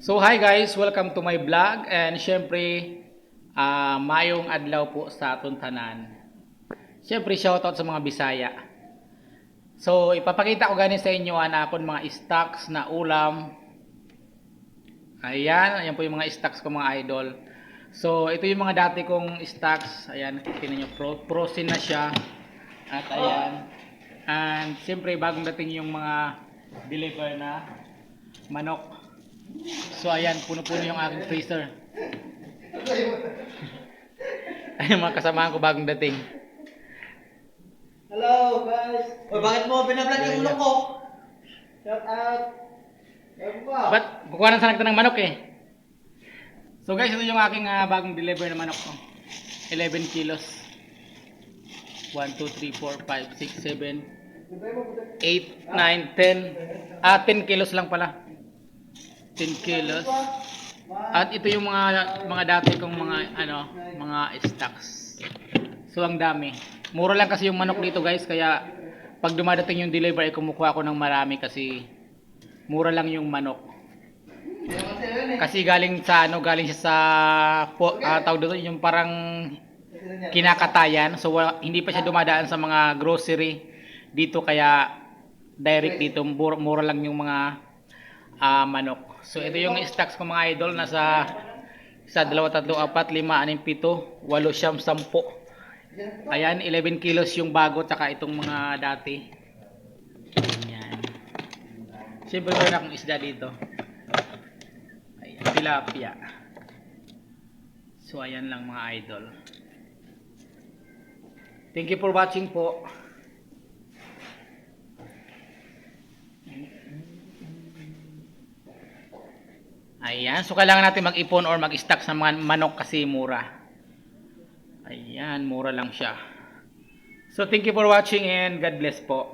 So hi guys, welcome to my vlog and syempre mayong adlaw po sa aton tanan. Syempre shoutout sa mga Bisaya. So ipapakita ko gani sa inyo akon mga stocks na ulam. Ayan po yung mga stocks ko mga idol. So ito yung mga dati kong stocks. Ayan, tingnan niyo frozen na siya. At ayan. And syempre bagong dating yung mga deliver na manok. So ayan, puno-puno yung aking freezer. Ayun mga kasamahan ko bagong dating. Hello guys! O bakit mo binablog yung ulong ko? Shout out! Ba't kukuha na sana kita ng manok eh? So guys, ito yung aking bagong deliver na manok ko. 11 kilos. 1, 2, 3, 4, 5, 6, 7, 8, 9, 10. 10 kilos lang pala. 10 kilos. At ito yung mga dati kong mga stocks. So ang dami. Mura lang kasi yung manok dito guys, kaya pag dumadating yung delivery kumukuha ako ng marami kasi mura lang yung manok. Kasi galing siya sa tawag dito yung parang kinakatayan. So hindi pa siya dumadaan sa mga grocery dito, kaya direct dito mura lang yung mga manok. So ito yung stocks ko mga idol, nasa 1, 2, 3, 4, 5, 6, 7, 8, 9, 10. Ayan, 11 kilos yung bago tsaka itong mga dati. Ayan. Siyempre meron akong isda dito. Ayan, tilapia. So ayan lang mga idol. Thank you for watching po. Ayan, so kailangan natin mag-ipon or mag-stock sa mga manok kasi mura. Ayan, mura lang siya. So thank you for watching and God bless po.